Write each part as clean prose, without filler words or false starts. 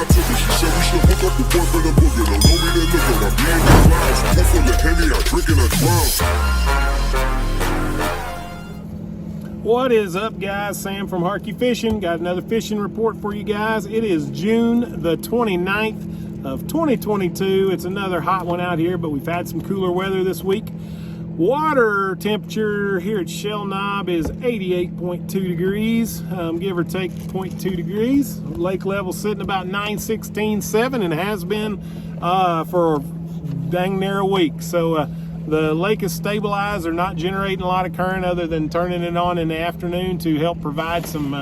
got to me. She said we should hook up the boyfriend and boogie. Don't know me, then look on. I'm being the clouds. Pool full of Henny, I drink and I drown. What is up, guys? Sam from Harkey Fishing. Got another fishing report for you guys. It is June the 29th of 2022. It's another hot one out here, but we've had some cooler weather this week. Water temperature here at Shell Knob is 88.2 degrees, give or take 0.2 degrees. Lake level sitting about 916.7 and has been for dang near a week. So the lake is stabilized. They're not generating a lot of current other than turning it on in the afternoon to help provide some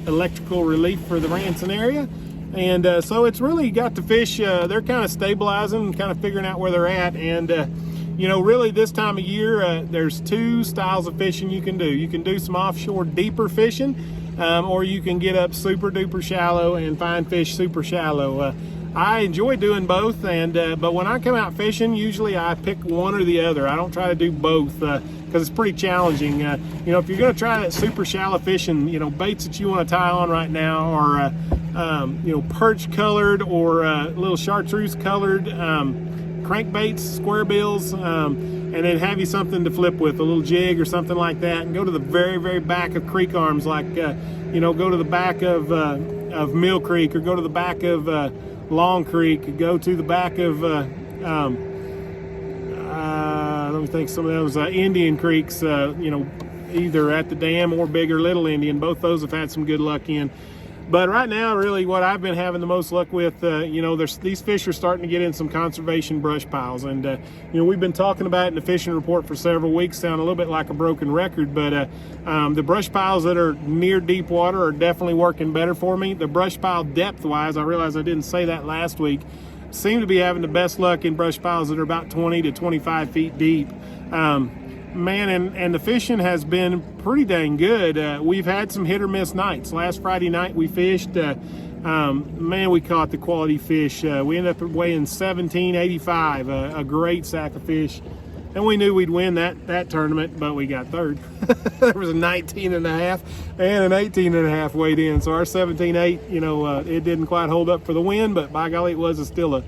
electrical relief for the Ranson area. And so it's really got the fish, they're kind of stabilizing, kind of figuring out where they're at. And you know, really this time of year, there's two styles of fishing you can do. You can do some offshore deeper fishing, or you can get up super duper shallow and find fish super shallow. I enjoy doing both, and but when I come out fishing, usually I pick one or the other. I don't try to do both because it's pretty challenging. You know, if you're going to try that super shallow fishing, you know, baits that you want to tie on right now are, you know, perch colored or little chartreuse colored crankbaits, square bills, and then have you something to flip with, a little jig or something like that, and go to the very, very back of creek arms, like, you know, go to the back of Mill Creek, or go to the back of Long Creek, go to the back of, let me think, some of those Indian creeks, you know, either at the dam or Big or Little Indian. Both those have had some good luck in. But right now, really, what I've been having the most luck with, you know, these fish are starting to get in some conservation brush piles. And, you know, we've been talking about it in the fishing report for several weeks, sound a little bit like a broken record. But the brush piles that are near deep water are definitely working better for me. The brush pile depth-wise, I realize I didn't say that last week, seem to be having the best luck in brush piles that are about 20 to 25 feet deep. Man, and the fishing has been pretty dang good. We've had some hit or miss nights. Last Friday night we fished. Man, we caught the quality fish. We ended up weighing 1785, a great sack of fish. And we knew we'd win that tournament, but we got third. There was a 19 and a half and an 18 and a half weighed in. So our 17.8, you know, it didn't quite hold up for the win, but by golly, it was still a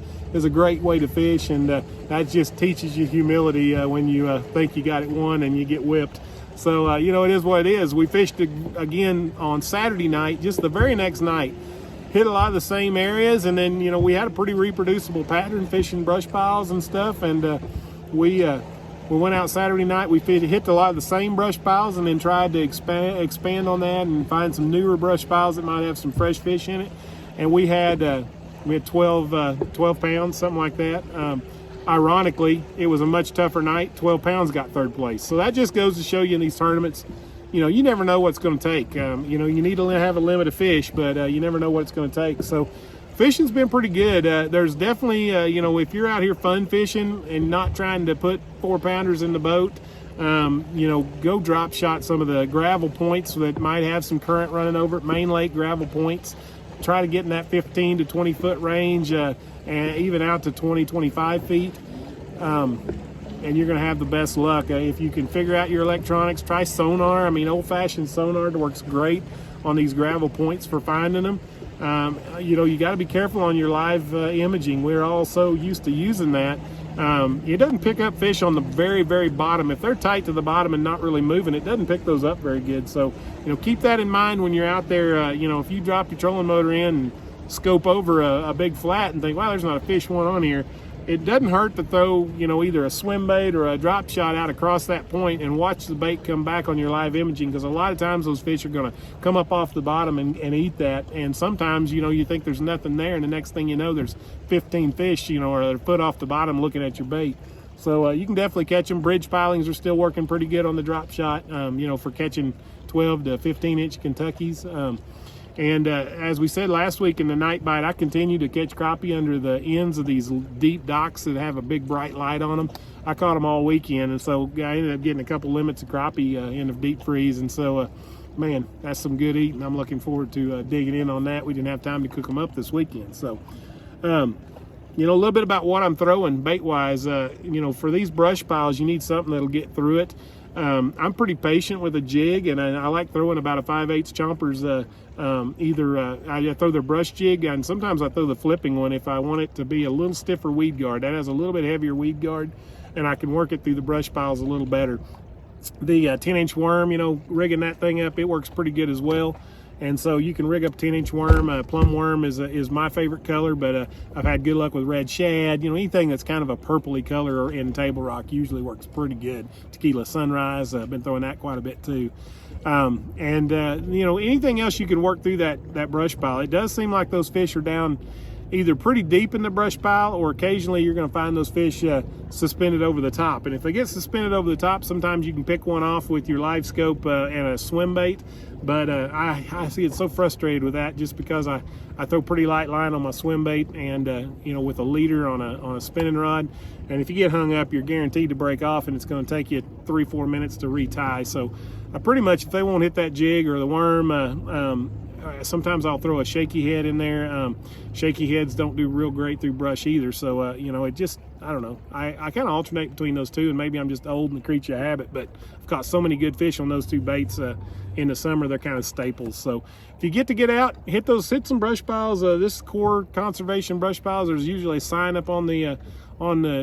great way to fish. And that just teaches you humility when you think you got it won and you get whipped. So, you know, it is what it is. We fished again on Saturday night, just the very next night. Hit a lot of the same areas, and then, you know, we had a pretty reproducible pattern fishing brush piles and stuff. And we went out Saturday night. We hit a lot of the same brush piles, and then tried to expand on that and find some newer brush piles that might have some fresh fish in it. And we had 12 pounds, something like that. Ironically, it was a much tougher night. 12 pounds got third place. So that just goes to show you in these tournaments, you know, you never know what's going to take. You know, you need to have a limit of fish, but you never know what it's going to take. So fishing's been pretty good. There's definitely, you know, if you're out here fun fishing and not trying to put 4-pounders in the boat, you know, go drop shot some of the gravel points that might have some current running over it, main lake gravel points. Try to get in that 15 to 20 foot range, and even out to 20, 25 feet. And you're going to have the best luck. If you can figure out your electronics, try sonar. I mean, old-fashioned sonar works great on these gravel points for finding them. You know, you got to be careful on your live imaging. We're all so used to using that. It doesn't pick up fish on the very, very bottom. If they're tight to the bottom and not really moving, it doesn't pick those up very good. So, you know, keep that in mind when you're out there. You know, if you drop your trolling motor in and scope over a big flat and think, wow, there's not a fish one on here, it doesn't hurt to throw, you know, either a swim bait or a drop shot out across that point and watch the bait come back on your live imaging, because a lot of times those fish are going to come up off the bottom and eat that. And sometimes, you know, you think there's nothing there, and the next thing you know, there's 15 fish, you know, or a foot off the bottom looking at your bait. So you can definitely catch them. Bridge pilings are still working pretty good on the drop shot, you know, for catching 12 to 15 inch Kentuckies. And as we said last week in the night bite, I continue to catch crappie under the ends of these deep docks that have a big bright light on them. I caught them all weekend, and so I ended up getting a couple limits of crappie in the deep freeze. And so, man, that's some good eating. I'm looking forward to digging in on that. We didn't have time to cook them up this weekend. So, you know, a little bit about what I'm throwing bait-wise. You know, for these brush piles, you need something that'll get through it. I'm pretty patient with a jig, and I like throwing about a 5/8 Chompers either I throw the brush jig, and sometimes I throw the flipping one if I want it to be a little stiffer weed guard. That has a little bit heavier weed guard, and I can work it through the brush piles a little better. The 10-inch worm, you know, rigging that thing up, it works pretty good as well. And so you can rig up a 10-inch worm. Plum worm is my favorite color, but I've had good luck with red shad. You know, anything that's kind of a purpley color in Table Rock usually works pretty good. Tequila Sunrise, I've been throwing that quite a bit too. You know, anything else you can work through that brush pile. It does seem like those fish are down either pretty deep in the brush pile, or occasionally you're going to find those fish suspended over the top. And if they get suspended over the top, sometimes you can pick one off with your live scope and a swim bait. But I see it so frustrated with that, just because I throw pretty light line on my swim bait, and you know, with a leader on a spinning rod. And if you get hung up, you're guaranteed to break off, and it's going to take you 3-4 minutes to retie. So I pretty much, if they won't hit that jig or the worm, sometimes I'll throw a shaky head in there. Shaky heads don't do real great through brush either. So, you know, it just, I don't know. I kind of alternate between those two, and maybe I'm just old and the creature of habit, but I've caught so many good fish on those two baits in the summer. They're kind of staples. So if you get out, hit some brush piles. This Core Conservation brush piles, there's usually a sign up on the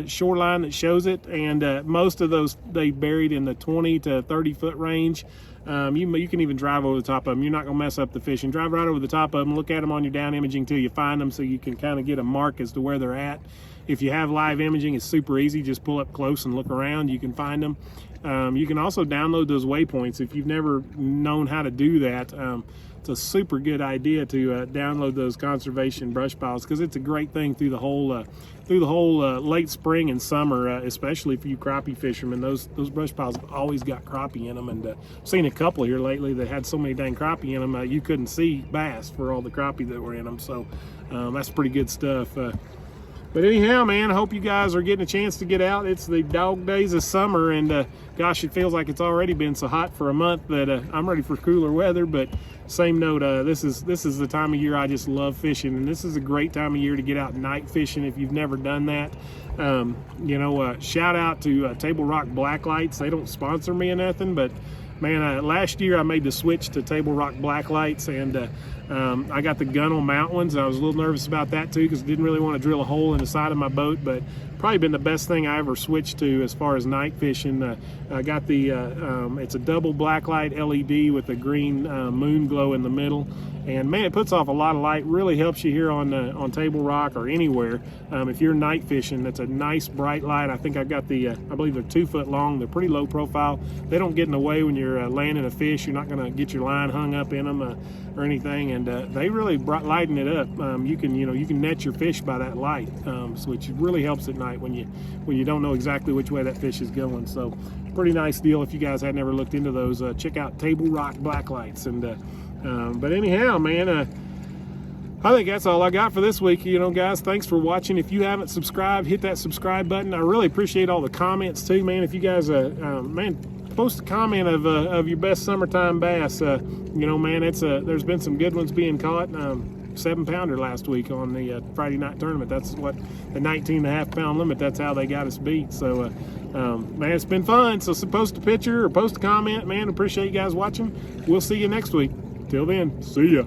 shoreline that shows it, and most of those, they buried in the 20 to 30 foot range. You can even drive over the top of them. You're not going to mess up the fish, and drive right over the top of them. Look at them on your down imaging till you find them, so you can kind of get a mark as to where they're at. If you have live imaging, it's super easy. Just pull up close and look around. You can find them. You can also download those waypoints if you've never known how to do that. It's a super good idea to download those conservation brush piles, because it's a great thing through the whole late spring and summer, especially for you crappie fishermen. Those brush piles have always got crappie in them, and I've seen a couple here lately that had so many dang crappie in them, you couldn't see bass for all the crappie that were in them. So that's pretty good stuff. But anyhow, man, I hope you guys are getting a chance to get out. It's the dog days of summer, and gosh, it feels like it's already been so hot for a month that I'm ready for cooler weather. But same note, this is the time of year I just love fishing, and this is a great time of year to get out night fishing if you've never done that. You know, shout out to Table Rock Blacklights. They don't sponsor me or nothing, but man, last year I made the switch to Table Rock Blacklights, and I got the Gunnel mount ones. I was a little nervous about that too, because I didn't really want to drill a hole in the side of my boat, but probably been the best thing I ever switched to as far as night fishing. I got the it's a double blacklight LED with a green moon glow in the middle, and man, it puts off a lot of light. Really helps you here on Table Rock or anywhere. If you're night fishing, that's a nice bright light. I think I've got the I believe they're 2 foot long. They're pretty low profile. They don't get in the way when you're landing a fish. You're not going to get your line hung up in them or anything, and they really lighten it up. You can net your fish by that light, which really helps at night when you don't know exactly which way that fish is going. So pretty nice deal. If you guys had never looked into those, check out Table Rock Blacklights. And but anyhow, man, I think that's all I got for this week. You know, guys, thanks for watching. If you haven't subscribed, hit that subscribe button. I really appreciate all the comments too, man. If you guys man, post a comment of your best summertime bass. You know, man, there's been some good ones being caught. 7-pounder last week on the Friday night tournament. That's what the 19.5 pound limit. That's how they got us beat. So man, it's been fun. So post a picture or post a comment, man. Appreciate you guys watching. We'll see you next week. Till then, see ya.